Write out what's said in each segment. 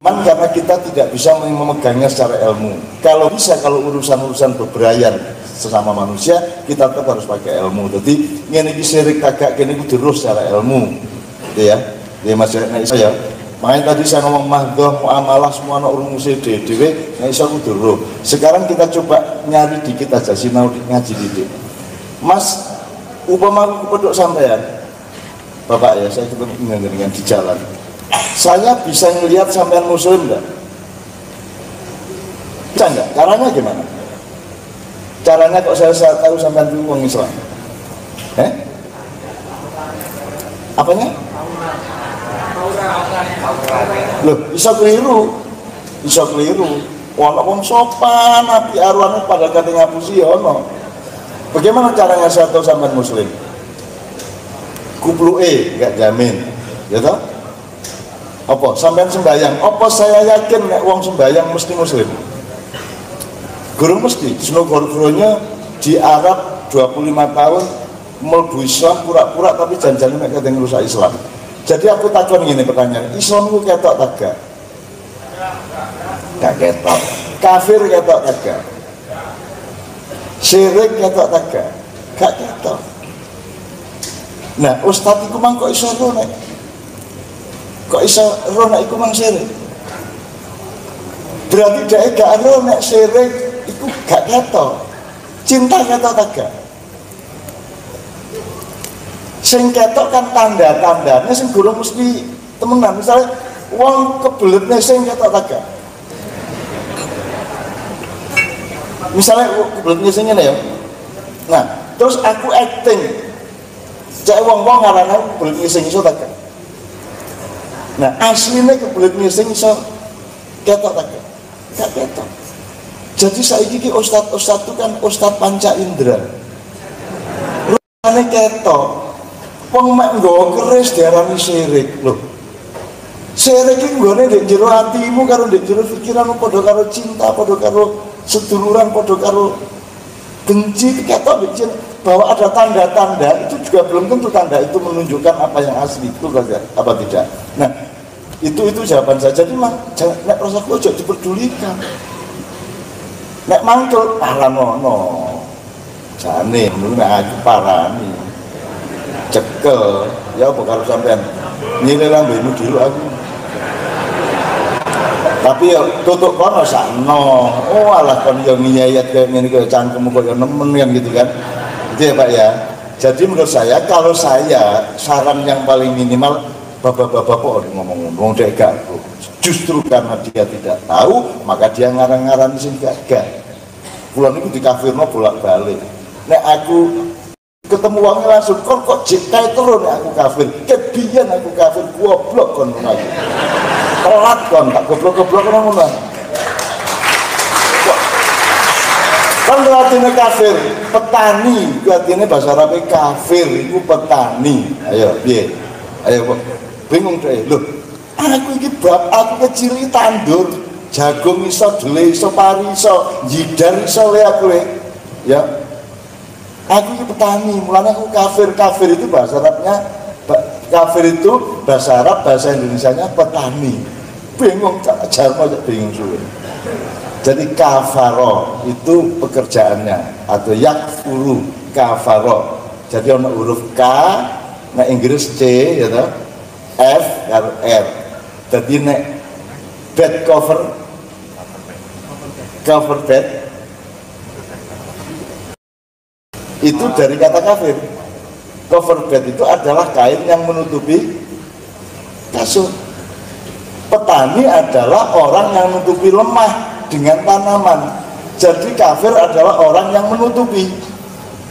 karena kita tidak bisa memegangnya secara ilmu. Kalau bisa, kalau urusan-urusan bebrayan sesama manusia, kita tetap harus pakai ilmu. Jadi ini syirik kagak kini terus secara ilmu, ya. Ya Mas ya. Makanya tadi saya ngomong mahdoh, muamalah semua anak urung musi dewe, nah iso kudu roh. Sekarang kita coba nyari dikit aja sinau ngaji didik. Mas, upama aku pedok sampean, Bapak ya, saya ketemu dengan di jalan. Saya bisa ngelihat sampean muslim enggak? Bisa enggak? Caranya gimana? Caranya kok saya tahu sampean itu orang Islam? Apanya? Loh, bisa keliru. Walaupun sopan, api arwahnya pada kata ngapusi ya ono. Bagaimana caranya saya tahu sampean muslim? Kuplu gak jamin, ya toh? Apa? Sampean sembahyang? Apa saya yakin nek wong sembahyang mesti muslim? Guru mesti. Guru-gurunya di Arab 25 tahun melbu Islam pura-pura tapi janjian nek kate ngrusak Islam. Jadi aku takon gini pertanyaan, Islam itu ketok tak gak? Gak ketok. Kafir ketok tak gak? Syirik ketok tak gak? Gak ketok. Nah, ustadz iku mang kok iso roh nek? Kok iso roh nek iku mang syirik? Berarti dhek gak roh nek syirik iku gak ketok. Cinta ketok tak gak? Sing ketok kan tanda-tandanya sing guru mesti temenan. Misalnya wong kebeletnya sing ketok tak gak? Misalnya kebeletnya sing ngene ya. Nah, terus aku acting cek wong-wong ngarana kebelet ngising iso tak gak? Nah, aslinya kebelet ngising iso ketok tak gak? Gak ketok. Jadi saiki ki ustad-ustad itu kan ustad panca indera. Rupane ketok. Wong mek nggawa keris diarani syirik lho. Syirik iki nggone ndek jero atimu karo ndek jero pikiranmu padha karo cinta, padha karo seduluran, padha karo benci ketok ndek bahwa ada tanda-tanda itu juga belum tentu tanda itu menunjukkan apa yang asli itu apa tidak. Nah, itu jawaban saya. Jadi nek rasaku aja diperdulikan. Nek mangkel paranono. Jane menurut aku parani. Cekel ya apa kalau sampean nilai lambemu dulu aku tapi ya tutup kono sakno alah kon yo nyayat kayak ngene kaya cangkemmu kaya nemen kan gitu kan gitu ya Pak ya. Jadi menurut saya kalau saya saran yang paling minimal bapak-bapak kok ngomong dek gak justru karena dia tidak tahu maka dia ngarang-ngarang sing gak kula niku dikafirno bolak-balik nek aku ketemu wongnya langsung kok jikai terus aku kafir kebian aku kafir goblok kon lagi telat kon tak goblok-goblok ngono kan artinya kafir petani artinya bahasa Arabnya kafir itu petani ayo piye ayo bingung deh lho aku iki bab aku kecil tandur jagung iso dele iso pari iso jidar iso le aku le ya aku ini petani, mulanya aku kafir itu bahasa Arabnya kafir itu bahasa Arab, bahasa Indonesianya petani. Bingung, jarmo aja bingung suwe. Jadi kafaro itu pekerjaannya atau yakfuru kafaro. Jadi ada huruf K, nah Inggris C, ya toh, F, R. Jadi nek bed cover bed itu dari kata kafir. Cover bed itu adalah kain yang menutupi kasur. Petani adalah orang yang menutupi lemah dengan tanaman. Jadi kafir adalah orang yang menutupi.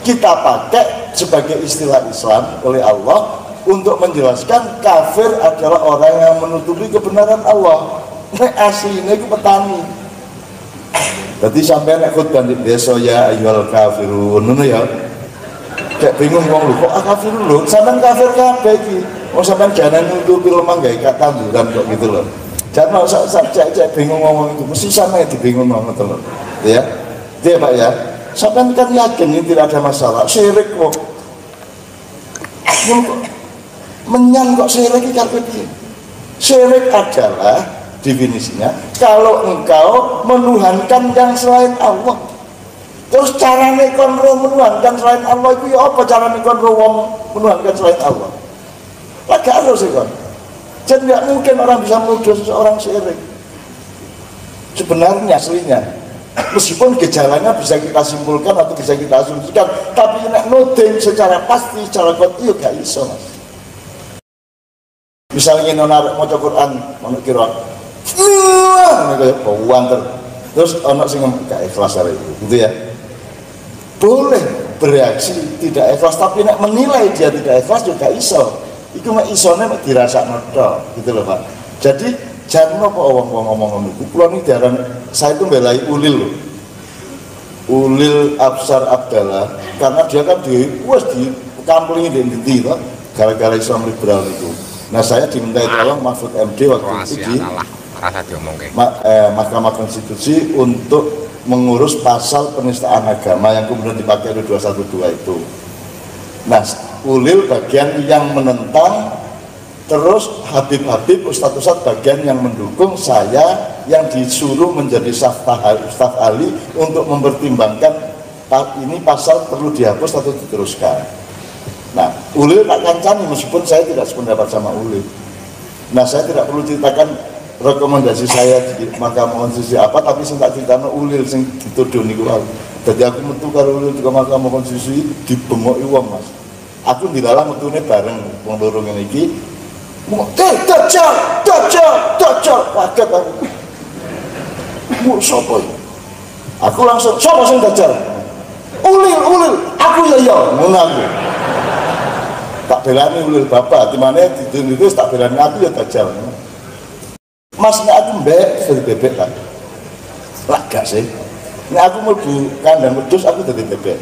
Kita pakai sebagai istilah Islam oleh Allah untuk menjelaskan kafir adalah orang yang menutupi kebenaran Allah. Ini aslinya itu petani. Jadi sampai nek khutbah di desa ya ayyuhal kafirun ngono ya. Kayak bingung wong lho kok kafirun lho, sampean kafir kabeh iki. Wong sampean jalan nutupi lemah gawe tanduran kok gitu loh. Jangan cek bingung ngomong itu, mesti sampean dibingung ngomong itu loh. Ya. Dia Pak ya. Sampean kan yakin ini tidak ada masalah. Syirik kok. Menyan kok syirik iki kabeh piye? Syirik adalah definisinya, kalau engkau menuhankan yang selain Allah. Terus carane kon menuhankan selain Allah itu ya apa carane kon menuhankan selain Allah? Lah gak harus kon. Jadi nggak mungkin orang bisa menuduh seseorang syirik. Sebenarnya aslinya, meskipun gejalanya bisa kita simpulkan atau bisa kita asumsikan, tapi nek nuding secara pasti, secara qat'i gak iso, Mas. Misalnya nonar maca Quran, ono kira terus ono sing gak ikhlas arek gitu ya. Boleh bereaksi tidak ikhlas, tapi nek menilai dia tidak ikhlas juga iso. Iku mek isone mek dirasakno tok gitu loh, Pak. Jadi jangan apa wong ngomong niku. Kula niki diaran saya itu belai Ulil loh. Ulil Absar Abdallah karena dia kan di kamplingi di to gara-gara Islam liberal itu. Nah, saya diminta tolong Mahfud MD waktu itu di Mahkamah Konstitusi untuk mengurus pasal penistaan agama yang kemudian dipakai oleh 212 itu. Nah, Ulil bagian yang menentang, terus Habib Ustadz bagian yang mendukung, saya yang disuruh menjadi staf ahli untuk mempertimbangkan ini pasal perlu dihapus atau diteruskan. Nah, Ulil tak kancani meskipun saya tidak sependapat sama Ulil. Nah, saya tidak perlu ceritakan rekomendasi saya di Mahkamah Konstitusi apa, tapi saya tak ceritakan Ulil sing dituduh niku. Jadi aku metu karo Ulil di Mahkamah Konstitusi dibengoki wong, Mas. Aku di dalam metune bareng wong loro ngene iki. Dajjal. Kaget aku. Mu sapa iki? Aku langsung, sapa sing dajjal? Ulil. Aku ya. Ngono aku. Tak belani Ulil bapak, dimana itu tak belani aku ya dajjal. Mas nek aku mbek dadi bebek kan. Lah gak sih. Nek aku mlebu kandang wedhus aku dadi bebek.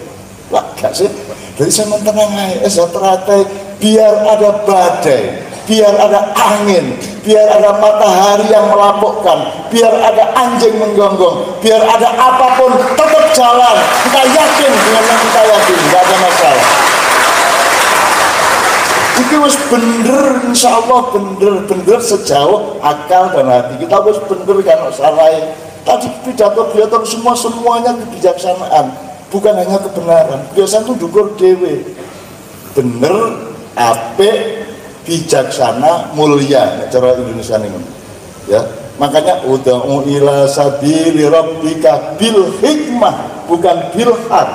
Lah gak sih. Jadi saya tenang aja, teratai biar ada badai, biar ada angin, biar ada matahari yang melapukkan, biar ada anjing menggonggong, biar ada apapun tetap jalan. Kita yakin dengan yang kita yakin, nggak ada masalah. Itu harus bener, insya Allah bener sejauh akal dan hati kita harus bener kan salah. Tadi pidato semuanya kebijaksanaan. Bukan hanya kebenaran, biasanya itu dukur dewe, bener, apik, bijaksana, mulia, cara Indonesia ini, ya. Makanya ud'u ila sabili rabbika bil hikmah, bukan bil haq,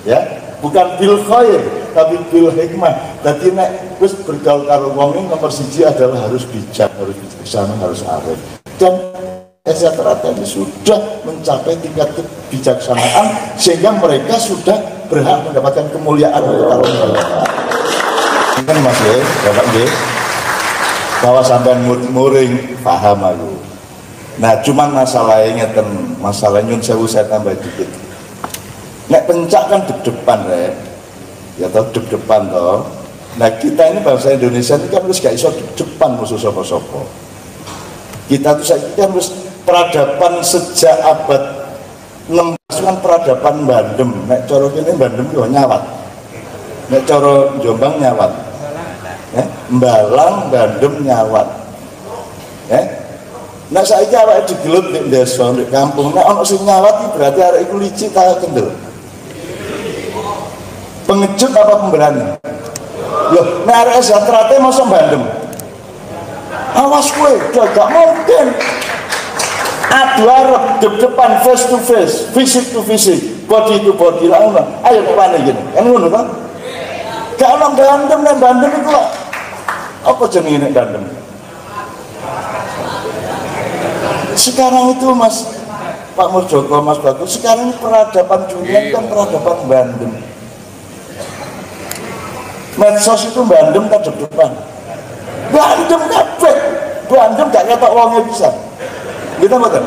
ya, bukan bil khair, tapi bil hikmah. Jadi nek wis bergaul karo wong nomor siji adalah harus bijak, harus bijaksana, harus arif. Dan sejahtera tadi sudah mencapai tingkat kebijaksanaan sehingga mereka sudah berhak mendapatkan kemuliaan untuk Allah. Ini Mas ya, Bapak G, bahwa sampai muring paham aku. Nah, cuman masalahnya masalahnya sewu saya tambah dikit. Nek pencak kan deg-depan ya toh deg-depan toh. Nah, kita ini bangsa Indonesia ini kan harus gak iso deg-depan musuh sopo-sopo. Kita tuh harus peradaban sejak abad 16 kan peradaban Bandem. Nek coro kene Bandem yo nyawat. Nek coro Jombang nyawat. Mbalang Bandem nyawat. Nek saiki awake digelut nek desa, nek kampung, nek ana sing nyawat berarti arek iku licik ta kendel. Pengecut apa pemberani? Loh, nek arek sejahtera masa Bandem. Awas kowe, gak mungkin. Adu arep depan face to face, visit to visit, body to body lah. Ayo ke mana gini? Kan ngono kan? Gak ono Bandem itu lah. Apa jenenge nek Bandem? Sekarang itu Mas Pak Muljoko, Mas Bagus, sekarang peradaban dunia kan peradaban Bandem. Medsos itu Bandem tak depan. Bandem kabeh. Bandem gak ketok wongnya bisa. Kita betul.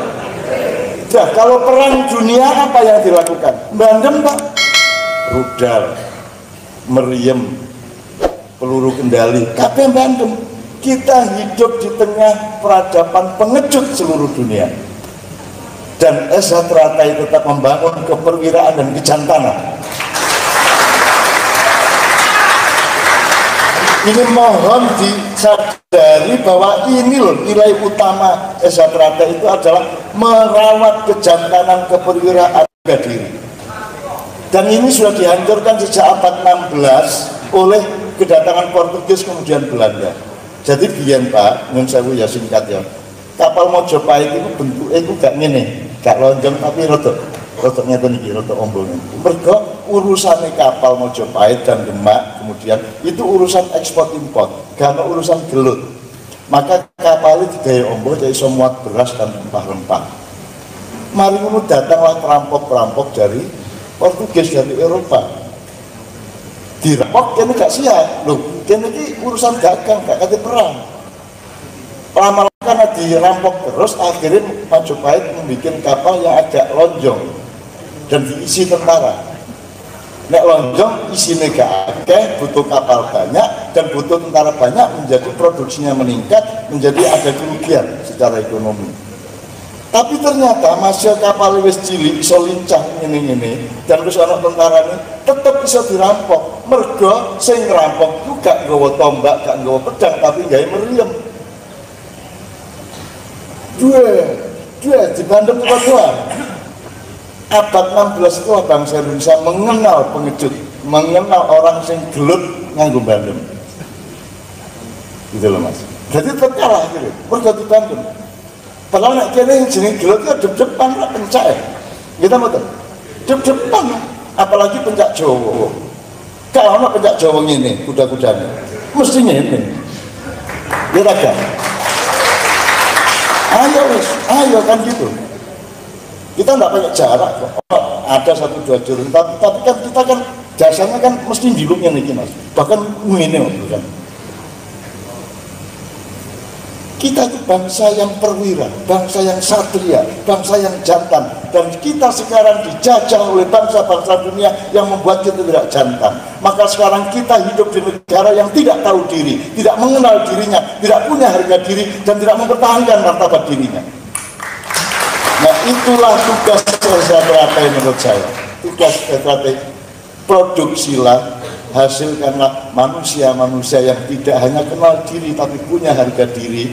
Nah, kalau perang dunia apa yang dilakukan? Bandem Pak, rudal, meriam, peluru kendali, kabeh Bandem. Kita hidup di tengah peradaban pengecut seluruh dunia. Dan sejahtera tetap membangun keperwiraan dan kejantanan. Ini mohon disadari bahwa ini loh nilai utama Esatrata itu adalah merawat kejantanan keperwiraan harga diri. Dan ini sudah dihancurkan sejak abad 16 oleh kedatangan Portugis kemudian Belanda. Jadi biyen Pak, nyun sewu ya singkat ya. Kapal Mojopahit itu bentuknya itu gak ngene, gak lonjong tapi rotok ngeten iki, rotok ombol. Mergo urusannya kapal Mojopahit dan Demak kemudian itu urusan ekspor impor, gak urusan gelut. Maka kapal itu digaya ombol jadi iso muat beras dan rempah-rempah. Mari ngono datanglah perampok-perampok dari Portugis dari Eropa. Dirampok kene gak siap. Loh, kene iki urusan dagang, gak kate perang. Lama-lama karena dirampok terus, akhirnya Majapahit membuat kapal yang agak lonjong dan diisi tentara. Nek lonjong isinya gak akeh, butuh kapal banyak dan butuh tentara banyak, menjadi produksinya meningkat, menjadi ada kerugian secara ekonomi. Tapi ternyata masih kapal wis cilik iso lincah ini dan terus anak tentara ini tetap bisa dirampok. Mergo sing ngerampok itu gak nggawa tombak, gak nggawa pedang, tapi gawe meriam. Dua di Bandung kedua. Abad 16 itu bangsa Indonesia mengenal pengecut, mengenal orang sing gelut nganggo Bandung. Gitu loh Mas. Jadi terkalah gitu. Mergo di Bandung. Padahal nek kene yang jeneng gelut ya depan lah pencak ya. Kita betul. Depan apalagi pencak Jawa. Kalau ono pencak Jawa ngene, kuda-kudane. Mesti ngene. Ya raga. Ayo kan gitu. Kita nggak banyak jarak kok. Ada 1-2 jurus, tapi kan kita kan dasarnya kan mesti diluknya nih Mas. Bahkan ini kan. Kita itu bangsa yang perwira, bangsa yang satria, bangsa yang jantan, dan kita sekarang dijajah oleh bangsa-bangsa dunia yang membuat kita tidak jantan. Maka sekarang kita hidup di negara yang tidak tahu diri, tidak mengenal dirinya, tidak punya harga diri, dan tidak mempertahankan martabat dirinya. Nah itulah tugas Esatrata menurut saya. Tugas Esatrata, produksilah, hasilkanlah manusia-manusia yang tidak hanya kenal diri tapi punya harga diri,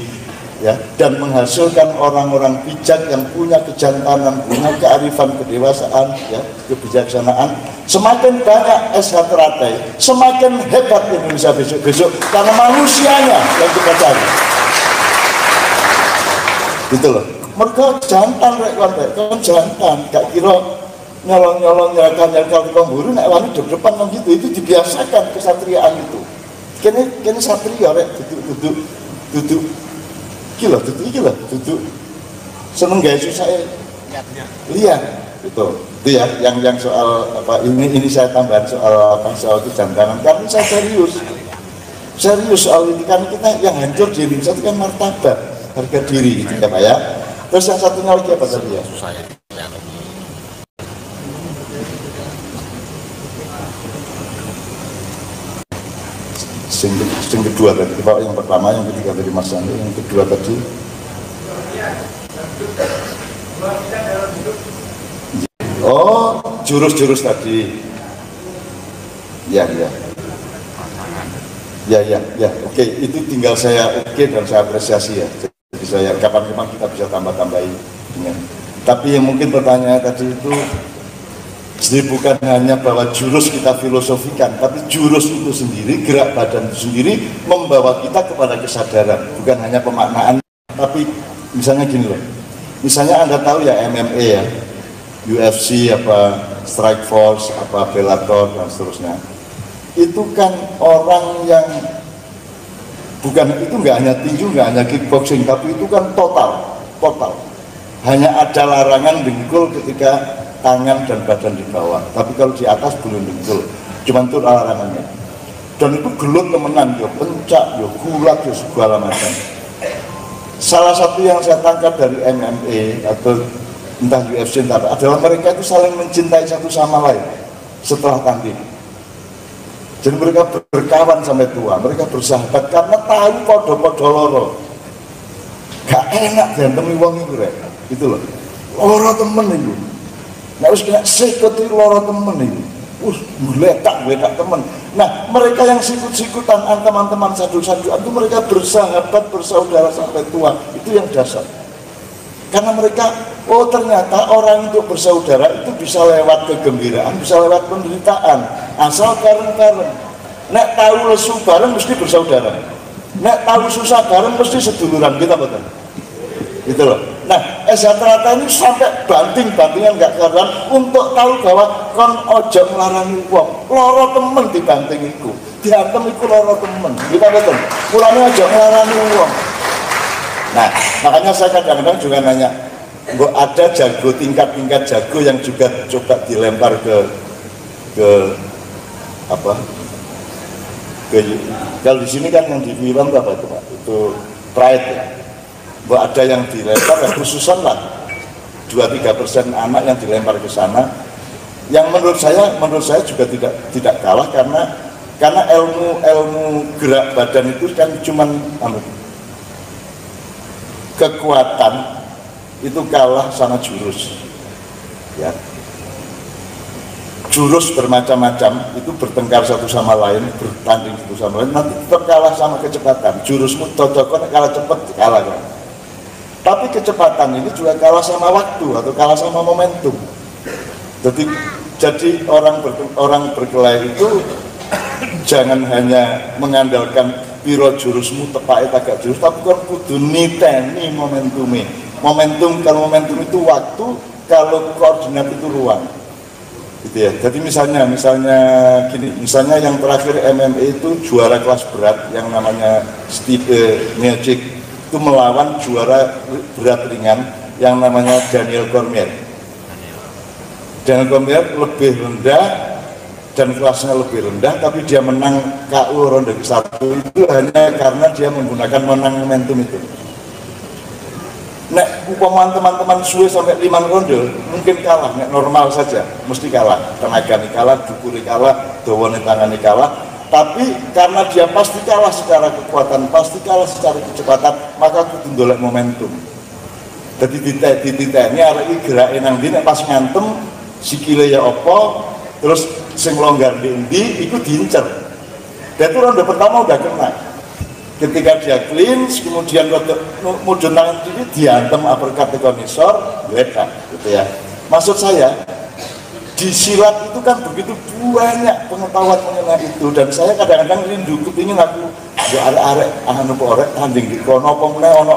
ya, dan menghasilkan orang-orang bijak yang punya kejantanan, punya kearifan, kedewasaan, ya, kebijaksanaan. Semakin banyak Esatrata, semakin hebat Indonesia besok-besok karena manusianya yang kita cari. Gitu loh. Mereka jantan rek kan jantan, gak kira nyolong-nyolong nyalakan pemburu nek wani depan kan gitu, itu dibiasakan kesatriaan itu. Kene satria rek duduk duduk seneng gawe susah lihat itu ya yang soal apa ini saya tambahan soal apa soal kejantanan karena saya serius soal ini kan kita yang hancur di Indonesia itu kan martabat harga diri gitu ya Pak ya. Terus yang satunya lagi apa tadi ya? Yang kedua tadi, yang pertama, yang ketiga tadi Mas Sandi, yang kedua tadi. Oh, jurus-jurus tadi. Ya. Oke, itu tinggal saya dan saya apresiasi ya. Jadi saya kapan-kapan kita bisa tambah-tambahin dengan. Tapi yang mungkin pertanyaan tadi itu jadi bukan hanya bahwa jurus kita filosofikan, tapi jurus itu sendiri, gerak badan itu sendiri membawa kita kepada kesadaran, bukan hanya pemaknaan. Tapi misalnya gini loh, misalnya Anda tahu ya MMA ya, UFC apa Strike Force apa Bellator dan seterusnya, itu kan orang yang bukan itu nggak hanya tinju, nggak hanya kickboxing, tapi itu kan total. Hanya ada larangan dengkul ketika tangan dan badan di bawah, tapi kalau di atas belum dengkul, cuman itu larangannya. Dan itu gelut temenan, ya pencak, ya gulat, ya segala macam. Salah satu yang saya tangkap dari MMA atau entah UFC adalah mereka itu saling mencintai satu sama lain setelah tanding. Jadi mereka berkawan sampai tua, mereka bersahabat karena tahu podo-podo loro. Gak enak diantemi wong itu rek, itu loh. Loro temen itu. Nek wis kena sikut iki loro temen iki. geledak teman. Nah, mereka yang sikut-sikutan, teman-teman sadu-saduan itu mereka bersahabat, bersaudara sampai tua. Itu yang dasar. Karena mereka, oh ternyata orang untuk bersaudara itu bisa lewat kegembiraan, bisa lewat penderitaan. Asal bareng-bareng. Nek tahu lesu bareng mesti bersaudara. Nek tahu susah bareng mesti seduluran, kita betul. Gitu loh. Nah, Esatrata ini sampai banting-bantingan gak karuan untuk tahu bahwa kon ojo melarani wong. Loro temen dibanting iku. Diantem iku loro temen. Kita betul. Mulane ojo melarani wong. Nah, makanya saya kadang-kadang juga nanya, kok ada jago tingkat-tingkat jago yang juga coba dilempar ke apa? Kalau di sini kan yang di film apa itu Pak? Itu pride ya. Bahwa ada yang dilempar ya khususan lah 2-3% anak yang dilempar ke sana, yang menurut saya juga tidak kalah karena ilmu gerak badan itu kan cuman kekuatan itu kalah sama jurus ya. Jurus bermacam-macam itu bertengkar satu sama lain, bertanding satu sama lain, nanti tetap kalah sama kecepatan. Jurusmu cocoknya kalah cepat, kalah kan. Tapi kecepatan ini juga kalah sama waktu atau kalah sama momentum. Jadi orang berkelahi itu jangan hanya mengandalkan piro jurusmu tepai tagak jurus, tapi kan kudu niteni momentumnya. Kalau momentum itu waktu, kalau koordinat itu ruang. Gitu ya. Jadi misalnya gini, misalnya yang terakhir MMA itu juara kelas berat yang namanya Steve Miocic itu melawan juara berat ringan yang namanya Daniel Cormier. Daniel Cormier lebih rendah dan kelasnya lebih rendah, tapi dia menang KO ronde ke-1 itu hanya karena dia menggunakan menang momentum itu. Nek umpamaan teman-teman suwe sampai 5 ronde mungkin kalah, nek normal saja mesti kalah, tenaga nih kalah, dukuri kalah, dawane tangani kalah, tapi karena dia pasti kalah secara kekuatan, pasti kalah secara kecepatan, maka kudu ndolek momentum. Jadi ini arek iki gerake nang ndi nek pas ngantem sikile ya apa, terus sing longgar di endi iku diincer. Dan itu ronde pertama udah kena. Ketika dia clinch, kemudian mudun tangan kiri, diantem uppercut konisor, geledak, gitu ya. Maksud saya, di silat itu kan begitu banyak pengetahuan mengenai itu, dan saya kadang-kadang rindu kepingin aku ya arek-arek orek tanding di kono apa meneh ono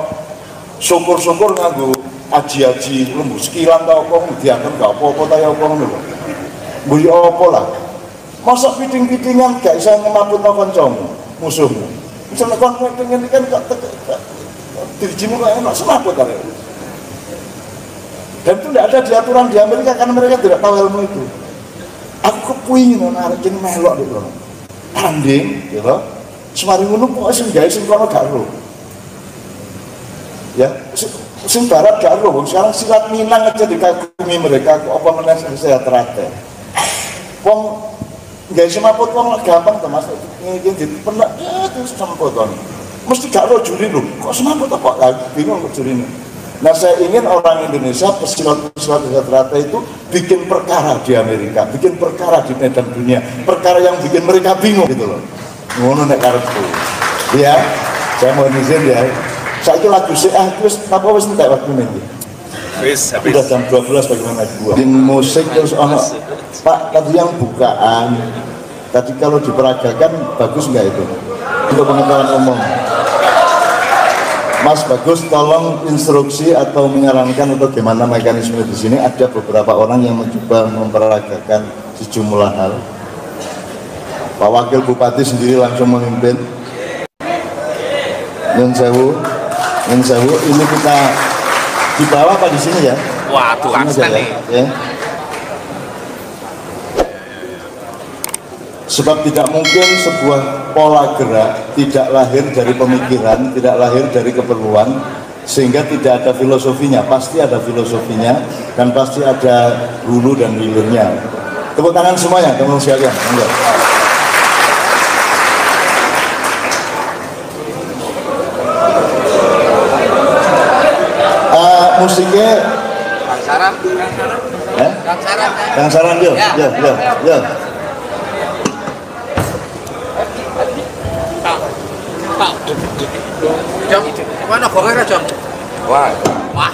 syukur-syukur nganggo aji-aji lembu sekilan ta apa diantem gak apa-apa ta ya apa ngono lho. Mbok yo apa lah. Masa piting-pitingan gak iso ngemaputno kancamu, musuhmu. Misalnya kon pengen kan dirijimu kok enak semaput kan. Dan itu tidak ada di aturan di Amerika karena mereka tidak tahu ilmu itu. Aku kepingin arek jeneng melok di kono. Tanding, gitu. Semari ngono kok sing gawe sing kono gak ro. Ya, sing barat gak ro, sekarang silat Minang aja dikagumi mereka, kok apa meneh saya terate. Wong nggak semaput wong gampang tuh mas, ini pernah ya terus semaput kan, mesti gak lo juri lo, kok semaput apa? Bingung kok juri ini. Nah saya ingin orang Indonesia pesilat-pesilat rata-rata itu bikin perkara di Amerika, bikin perkara di medan dunia, perkara yang bikin mereka bingung gitu loh. Ngono nek karepku. Ya, saya mau izin ya. Saya itu lagu terus apa wis entek waktu ini. Habis. Udah jam 12 bagaimana gua? Di musik terus ono Pak, tadi yang bukaan, tadi kalau diperagakan bagus nggak itu? Untuk pengetahuan umum. Mas Bagus, tolong instruksi atau menyarankan untuk bagaimana mekanisme di sini. Ada beberapa orang yang mencoba memperagakan sejumlah hal. Pak Wakil Bupati sendiri langsung memimpin. Nyun sewu, ini kita di bawah apa di sini ya? Wah, tukang nih. Ya. Sebab tidak mungkin sebuah pola gerak tidak lahir dari pemikiran, tidak lahir dari keperluan, sehingga tidak ada filosofinya. Pasti ada filosofinya dan pasti ada hulu dan hilirnya. Tepuk tangan semuanya, teman-teman sekalian. Musiknya Kang Saran. Kang Saran, ya. Jom, mana goreng aja? Wah. Wah.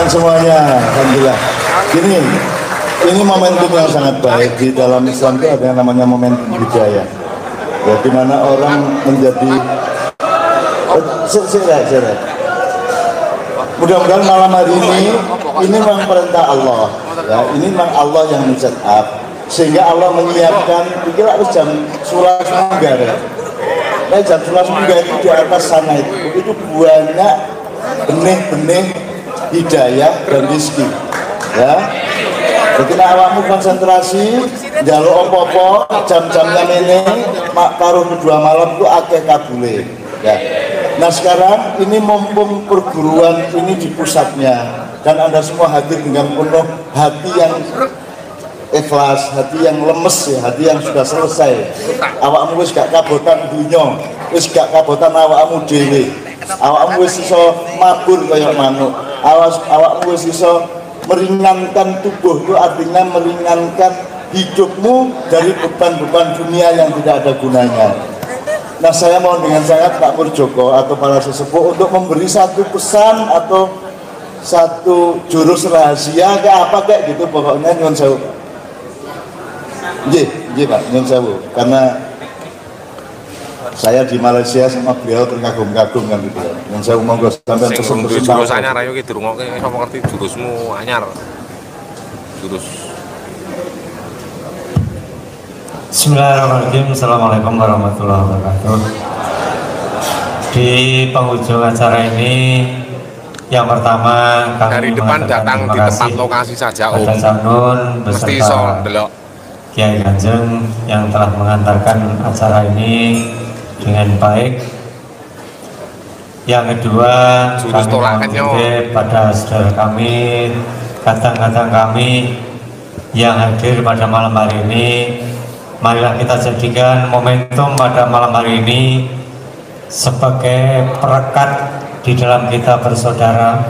Semuanya, alhamdulillah. Ini momentum yang sangat baik. Di dalam Islam itu ada yang namanya momentum budaya, ya, di mana orang menjadi mudah-mudahan malam hari ini memang perintah Allah, ya, ini memang Allah yang men-set up, sehingga Allah menyiapkan. Pikir harus jam surah Munggar, ya. Nah, jam surah Munggar itu di atas sana itu banyak benih-benih hidayah dan rizki, ya. Ketika awakmu konsentrasi jaluk opo-opo jam-jamnya ini paruh kedua malam itu akeh kabule, ya. Nah sekarang ini mumpung perguruan ini di pusatnya dan Anda semua hadir dengan penuh hati yang ikhlas, hati yang lemes ya, hati yang sudah selesai. Awakmu wis gak kabotan dunya, wis gak kabotan awakmu dhewe. Awakmu wis iso mabur kaya manuk. Awakmu wis iso meringankan tubuh, itu artinya meringankan hidupmu dari beban-beban dunia yang tidak ada gunanya. Nah, saya mohon dengan sangat Pak Murjoko atau para sesepuh untuk memberi satu pesan atau satu jurus rahasia kayak apa kayak gitu, pokoknya nyuwun sewu. Nggih Pak, nyuwun sewu. Karena saya di Malaysia sama beliau terkagum-kagum kan gitu. Nyuwun sewu, monggo sampean pesen-pesen. Jurus anyar ayo ki dirungokke sapa ngerti jurusmu anyar. Jurus. Bismillahirrahmanirrahim. Assalamualaikum warahmatullahi wabarakatuh. Di penghujung acara ini, yang pertama kami dari depan datang di tempat lokasi saja Om. Canun Mesti beserta iso ndelok Kiai Kanjeng yang telah mengantarkan acara ini dengan baik. Yang kedua, kami mohon pada saudara kami, kadang-kadang kami yang hadir pada malam hari ini. Marilah kita jadikan momentum pada malam hari ini sebagai perekat di dalam kita bersaudara.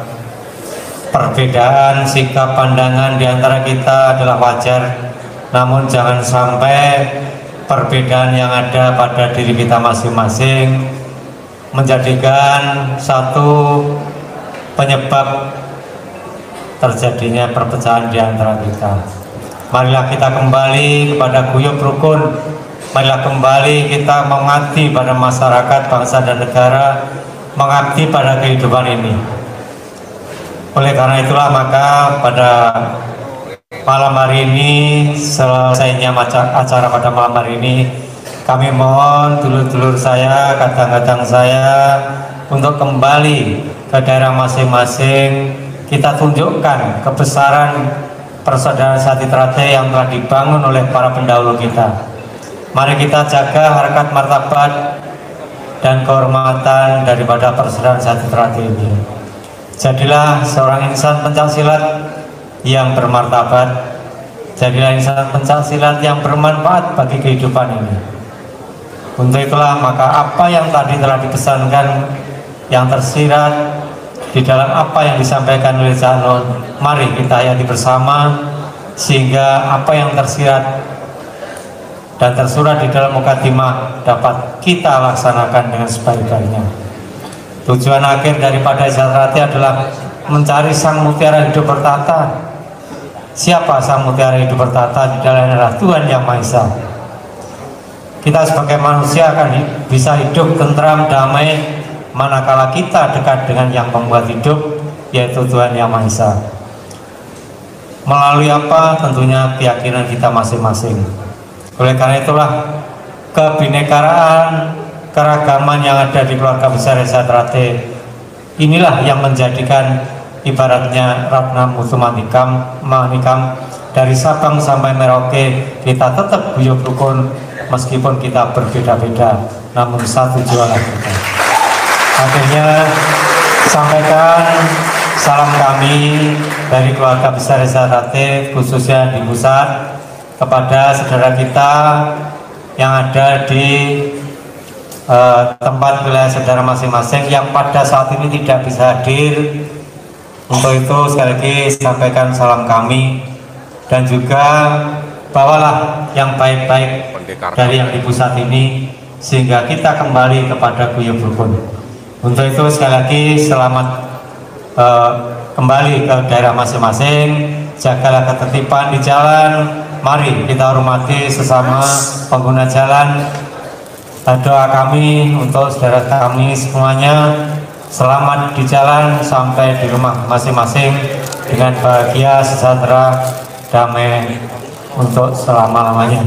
Perbedaan sikap pandangan di antara kita adalah wajar, namun jangan sampai perbedaan yang ada pada diri kita masing-masing menjadikan satu penyebab terjadinya perpecahan di antara kita. Marilah kita kembali kepada guyub rukun. Marilah kembali kita mengabdi pada masyarakat, bangsa dan negara, mengabdi pada kehidupan ini. Oleh karena itulah maka pada malam hari ini, selesainya acara pada malam hari ini, kami mohon dulur-dulur saya, kadang-kadang saya untuk kembali ke daerah masing-masing. Kita tunjukkan kebesaran persaudaraan Sati Trate yang telah dibangun oleh para pendahulu kita. Mari kita jaga harkat martabat dan kehormatan daripada persaudaraan Sati Trate ini. Jadilah seorang insan pencaksilat yang bermartabat. Jadilah insan pencaksilat yang bermanfaat bagi kehidupan ini. Untuk itulah maka apa yang tadi telah dipesankan, yang tersirat di dalam apa yang disampaikan oleh Cak Nun, mari kita hayati bersama sehingga apa yang tersirat dan tersurat di dalam mukadimah dapat kita laksanakan dengan sebaik-baiknya. Tujuan akhir daripada Trate adalah mencari sang mutiara hidup bertata. Siapa sang mutiara hidup bertata? Di dalamnya adalah Tuhan Yang Maha Esa. Kita sebagai manusia akan bisa hidup tentram, damai manakala kita dekat dengan yang membuat hidup, yaitu Tuhan Yang Maha Esa. Melalui apa? Tentunya keyakinan kita masing-masing. Oleh karena itulah kebinekaan, keragaman yang ada di keluarga besar Esa Trate inilah yang menjadikan ibaratnya Ratna Mutu Manikam dari Sabang sampai Merauke kita tetap guyub rukun meskipun kita berbeda-beda, namun satu jualan kita. Akhirnya sampaikan salam kami dari keluarga besar Esa Trate khususnya di pusat kepada saudara kita yang ada di tempat wilayah saudara masing-masing yang pada saat ini tidak bisa hadir. Untuk itu sekali lagi sampaikan salam kami dan juga bawalah yang baik-baik dari yang di pusat ini sehingga kita kembali kepada guyub rukun. Untuk itu sekali lagi selamat kembali ke daerah masing-masing, jagalah ketertiban di jalan. Mari kita hormati sesama pengguna jalan. Doa kami untuk saudara kami semuanya selamat di jalan sampai di rumah masing-masing dengan bahagia, sejahtera, damai untuk selama-lamanya.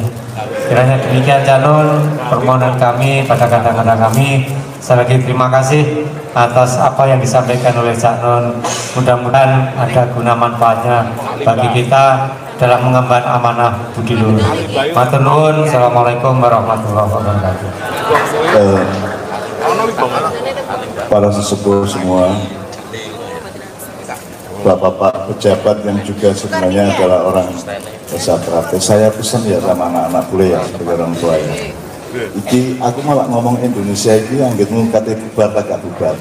Kiranya demikian Canun permohonan kami pada kadang-kadang kami. Sekali lagi terima kasih atas apa yang disampaikan oleh Cak Nun. Mudah-mudahan ada guna manfaatnya bagi kita dalam mengemban amanah budi luhur. Matur nuwun. Assalamualaikum warahmatullahi wabarakatuh. Para sesepuh semua, bapak-bapak pejabat yang juga sebenarnya adalah orang SHTRATE. Saya pesan ya sama anak-anak boleh ya sebagai orang tua ya. Iki aku malah ngomong Indonesia ini yang gitu kata bubar agak bubar.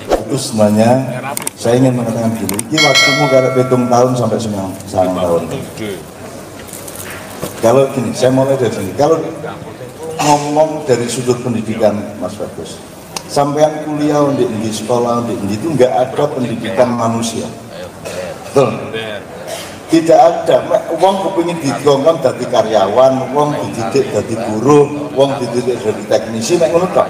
Itu sebenarnya saya ingin mengatakan gini, iki waktumu karena hitung tahun sampai 9 tahun. Kalau gini, saya mulai dari sini. Kalau ngomong dari sudut pendidikan, Mas Bagus, sampean kuliah di sekolah itu nggak ada pendidikan manusia. Betul. Tidak ada. Wong kepingin didongkon dari karyawan, wong dididik dari buruh, wong dididik dari teknisi, nek ngono tok.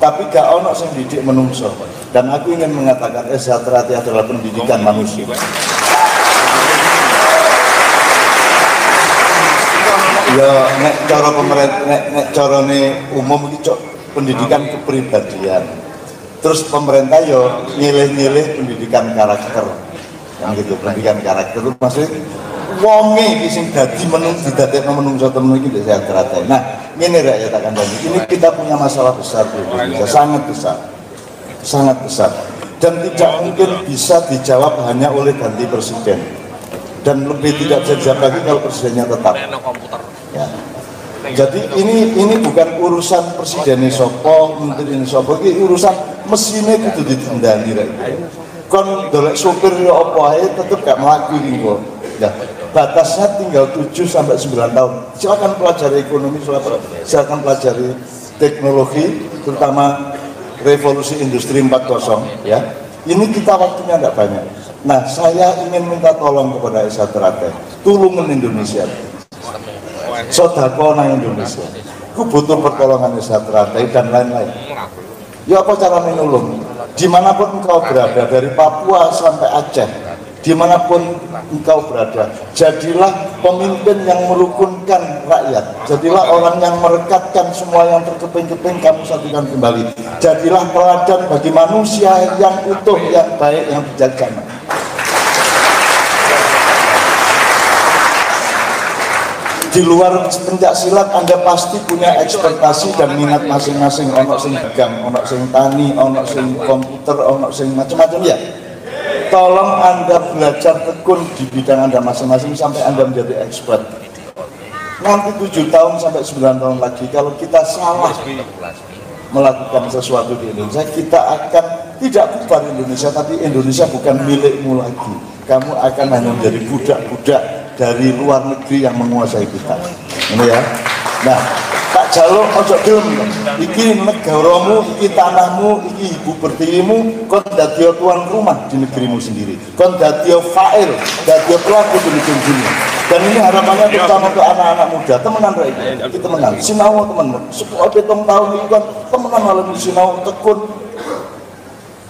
Tapi gak ono sing didik menungso. Dan aku ingin mengatakan SHTRATE adalah pendidikan manusia. Ya nek cara pemerintah, nek carane umum iki cok pendidikan kepribadian. Terus pemerintah yo nyilih-nyilih pendidikan karakter. Yang gitu, pendidikan karakter itu maksudnya wonge iki sing dadi didadekno menungso temen iki SHTRATE. Nah, ini rakyat akan tadi. Ini kita punya masalah besar di Indonesia, sangat besar. Sangat besar. Dan tidak mungkin bisa dijawab hanya oleh ganti presiden. Dan lebih tidak bisa dijawab lagi kalau presidennya tetap. Ya. Jadi ini bukan urusan presiden sopo, menteri sopo, ini urusan mesinnya itu ditendani rakyat. Kon dolek supir ya apa ae tetep gak mlaku iki kok. Ya, batasnya tinggal 7 sampai 9 tahun. Silakan pelajari ekonomi, silakan pelajari teknologi, terutama revolusi industri 4.0 ya. Ini kita waktunya tidak banyak. Nah, saya ingin minta tolong kepada SHTRATE, tulungan Indonesia. Sodako nang Indonesia. Ku butuh pertolongan SHTRATE dan lain-lain. Ya apa caranya nulung? Dimanapun engkau berada, dari Papua sampai Aceh, dimanapun engkau berada, jadilah pemimpin yang merukunkan rakyat, jadilah orang yang merekatkan semua yang terkeping-keping, kamu satukan kembali, jadilah teladan bagi manusia yang utuh, yang baik, yang bijaksana. Di luar pencak silat Anda pasti punya ekspektasi dan minat masing-masing. Ono sing dagang, ono sing tani, ono sing komputer, ono sing macam-macam ya. Tolong Anda belajar tekun di bidang Anda masing-masing sampai Anda menjadi expert. Nanti 7 tahun sampai 9 tahun lagi kalau kita salah melakukan sesuatu di Indonesia, kita akan tidak bubar Indonesia, tapi Indonesia bukan milikmu lagi. Kamu akan hanya menjadi budak-budak dari luar negeri yang menguasai kita. Ini ya. Nah, tak jaluk ojo gelem. Iki negaramu, iki tanahmu, iki ibu pertiwimu, kon dadi tuan rumah di negerimu sendiri. Kon dadi fa'il, dadi pelaku di negeri dunia. Dan ini harapannya terutama untuk anak-anak muda. Temenan rek iki temenan. Sinau temen. 10 tahun iki kon temenan malam sinau tekun.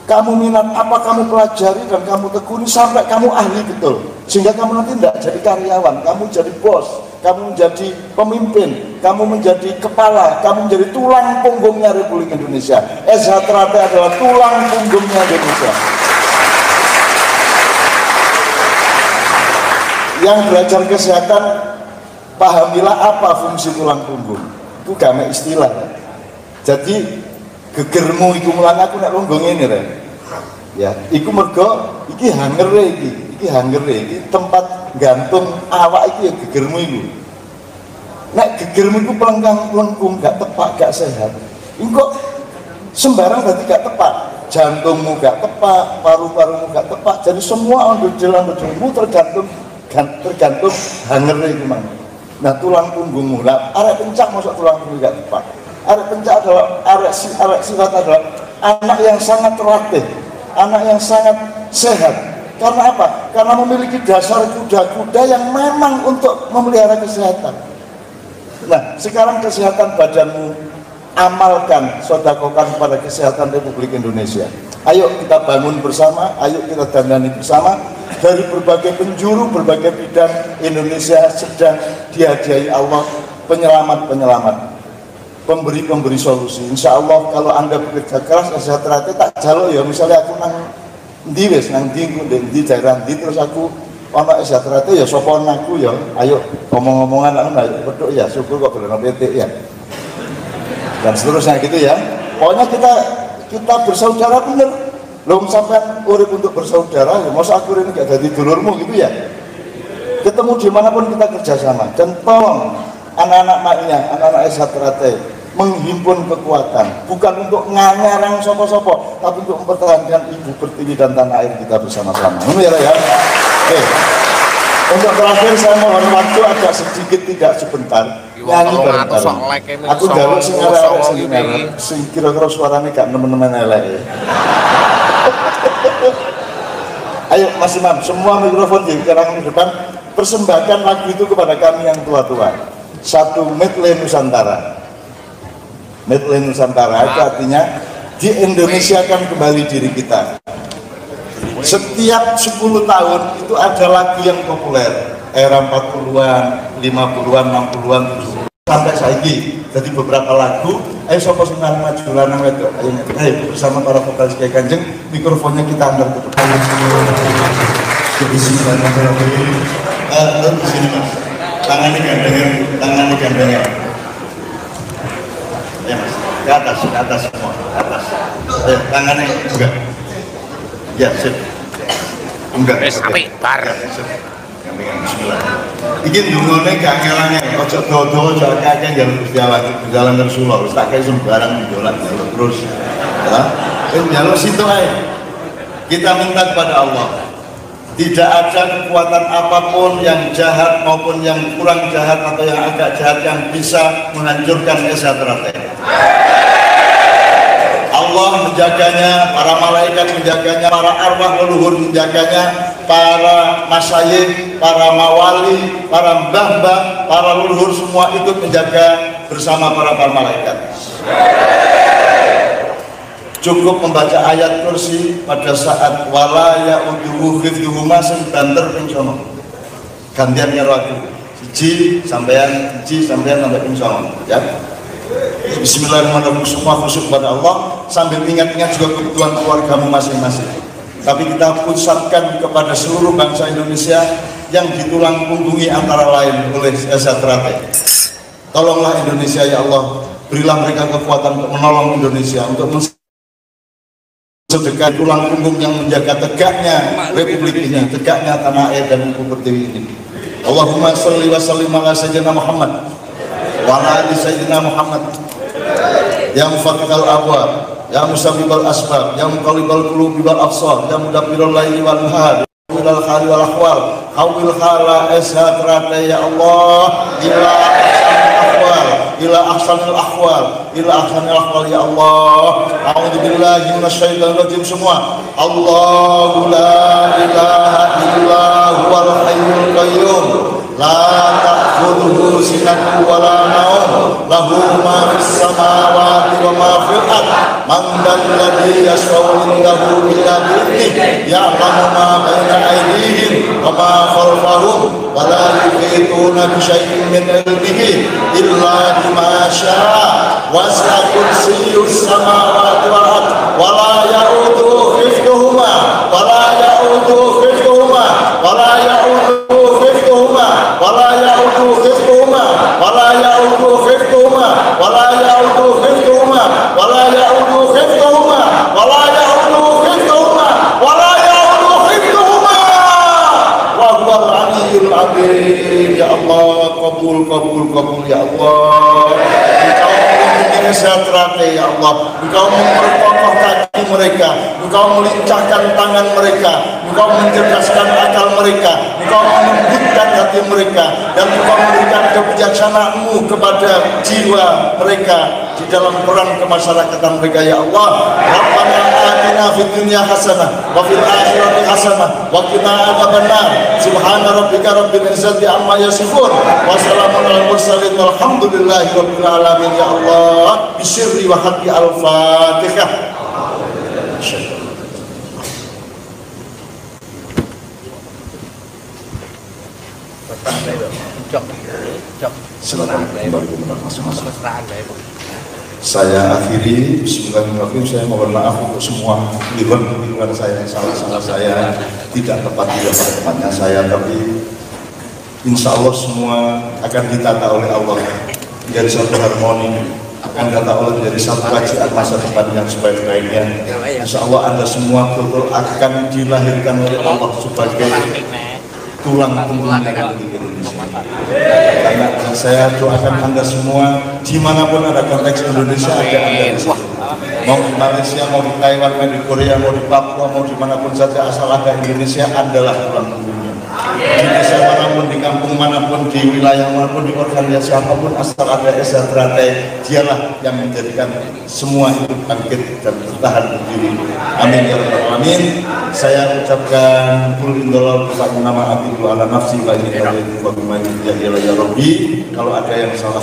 Kamu minat apa kamu pelajari dan kamu tekuni sampai kamu ahli betul, sehingga kamu nanti tidak jadi karyawan, kamu jadi bos, kamu menjadi pemimpin, kamu menjadi kepala, kamu menjadi tulang punggungnya Republik Indonesia. SHTRATE adalah tulang punggungnya Indonesia. Yang belajar kesehatan, pahamilah apa fungsi tulang punggung. Itu game istilah. Jadi gegermu iku mulang aku nek lungguh ngene rek. Ya, iku mergo iki hangere iki hangere iki tempat gantung awak iki ya gegermu iku. Nek gegermu iku pelengkung gak tepak, gak sehat. Engko sembarang berarti gak tepak. Jantungmu gak tepak, paru-parumu gak tepak. Jadi semua ondel-ondel tergantung hangere iku mang. Nah, tulang punggungmu lah arek pencak masuk tulang punggung gak tepak. Arek pencak adalah arek sifat adalah anak yang sangat terlatih, anak yang sangat sehat. Karena apa? Karena memiliki dasar kuda-kuda yang memang untuk memelihara kesehatan. Nah, sekarang kesehatan badanmu, amalkan, sodakokan kepada kesehatan Republik Indonesia. Ayo kita bangun bersama, ayo kita dandani bersama. Dari berbagai penjuru, berbagai bidang, Indonesia sedang dihadiahi Allah penyelamat-penyelamat, pemberi solusi. Insya Allah kalau Anda bekerja keras, SHTRATE tak jaluk ya. Misalnya aku nang ndi wis nang ndi daerah ndi terus aku ana SHTRATE ya sapa aku ya. Ayo ngomong-ngomongan aku ayo peduk ya, syukur kok belum PT ya. Dan seterusnya gitu ya. Pokoknya kita bersaudara bener. Lho sampean urip untuk bersaudara, ya masa aku ini gak jadi dulurmu gitu ya. Ketemu dimanapun kita kerjasama, dan tolong anak-anak maknya, anak-anak SHTRT menghimpun kekuatan, bukan untuk ngarang sopo-sopo, tapi untuk mempertahankan ibu pertiwi dan tanah air kita bersama-sama. Ini ya. Oke. Untuk terakhir saya mohon waktu agak sedikit, tidak sebentar. Nyanyi bareng-bareng. Aku jaluk sing arek sing kira-kira suarane gak nemen-nemen elek. Ayo Mas Imam, semua mikrofon di kalangan depan, persembahkan lagu itu kepada kami yang tua-tua. Satu medley Nusantara. Medley Nusantara itu artinya di Indonesia kan kembali diri kita. Setiap 10 tahun itu ada lagu yang populer, era 40-an, 50-an, 60-an, 70-an sampai saiki. Jadi beberapa lagu, ayo sapa sing maju lanang wedok, ayo bersama para vokalis Kiai Kanjeng, mikrofonnya kita antar ke depan. Jadi di sini Mas. Tangannya gandengan. Ya Mas, ke atas semua, ke atas. Tangannya enggak. Ya, sip. Enggak. Sampai bar. Bismillah. Iki dungane gak ngelane, ojo dodo, ojo akeh jalan Gusti Allah, jalan Rasulullah, wis tak kei sembarang dolan terus. Ya. Njaluk situ ae. Kita minta kepada Allah. Tidak ada kekuatan apapun yang jahat maupun yang kurang jahat atau yang agak jahat yang bisa menghancurkan SHTRT. Allah menjaganya, para malaikat menjaganya, para arwah leluhur menjaganya, para masyayikh, para mawali, para mbah-mbah, para leluhur semua ikut menjaga bersama para malaikat. Cukup membaca ayat kursi pada saat wala ya'uduhu hifdhuhuma sing banter ping 9. Gantiannya lagu. Siji sampai ping 9 ya. Bismillahirrahmanirrahim, semua khusyuk pada Allah sambil ingat-ingat juga kebutuhan keluargamu masing-masing. Tapi kita pusatkan kepada seluruh bangsa Indonesia yang ditulang punggungi antara lain oleh SHTRT. Tolonglah Indonesia ya Allah, berilah mereka kekuatan untuk menolong Indonesia, untuk sedekah tulang punggung yang menjaga tegaknya Republik ini, tegaknya tanah air dan ibu pertiwi ini. Allahumma sholli wa sallim ala sayyidina Muhammad wa ala ali sayyidina Muhammad. Ya mufaqqihal abwab, ya musabbibal asbab, ya muqallibal qulubi wal absar, ya mudabbiral laili wal nahar, ilal khali wal ahwal, hawil khala SHTRT ya Allah, ila ahsanil ahwal ya Allah. A'udzubillahi minasyaitonir rajim semua. Allahu la ilaha illa huwal hayyul qayyum la ta'khudhuhu sinatun wa la nawm lahu ma fis samawati wa ma fil ard man dzalladzi yashfa'u indahu illa bi'idhnihi ya'lamu ma baina aydihim wa ma khalfahum wa la yuhituna bi syai'in min ilmihi illa bima syaa wasi'a kursiyyus samawati wal ard wa la ya'uduhu hifdhuhuma wa la ya'uduhu hifdhuhuma wa la ya'uduhu hifdhuhuma wa la ya'uduhu hifdhuhuma wa la ya'uduhu hifdhuhuma wa la ya'uduhu hifdhuhuma wa la ya'uduhu hifdhuhuma wa la ya'uduhu hifdhuhuma wa la ya'uduhu hifdhuhuma wa huwal aliyyul azim. Ya Allah, kabul ya Allah. SHTRT ya Allah, Engkau memperkokoh kaki mereka, Engkau melincahkan tangan mereka, Engkau mencerdaskan akal mereka, Engkau melembutkan hati mereka, dan Engkau memberikan kebijaksanaan-Mu kepada jiwa mereka di dalam peran kemasyarakatan mereka ya Allah. Rabbana atina fid dunya hasanah wa fil akhirati hasanah wa qina adzabannar. Subhana rabbika rabbil izzati amma yasifun wa salamun alal mursalin walhamdulillahi rabbil alamin ya Allah. Bisirri wa hati al-Fatihah. Silakan kembali ke tempat masing-masing. Saya akhiri, bismillahirrahmanirrahim, saya mohon maaf untuk semua keliruan saya, salah saya tidak tepat pada tempatnya saya, tapi insya Allah semua akan ditata oleh Allah menjadi satu harmoni, akan datang oleh menjadi satu kajian masa depan yang sebaik-baiknya. Insya Allah Anda semua betul akan dilahirkan oleh Allah sebagai tulang punggung Republik Indonesia. Karena saya doakan Anda semua dimanapun ada konteks Indonesia ada Anda di situ. Mau di Malaysia, mau di Taiwan, mau di Korea, mau di Papua, mau dimanapun saja asal ada Indonesia adalah tulang punggungnya. Di desa manapun, di kampung manapun, di wilayah manapun, di organisasi apapun asal ada Esa Teratai, dialah yang menjadikan semua itu bangkit dan bertahan berdiri. Amin ya rabbal alamin. Saya ucapkan kul indolal bersama nama abidu ala nafsi bagi kalian wa bima ya rabbi. Kalau ada yang salah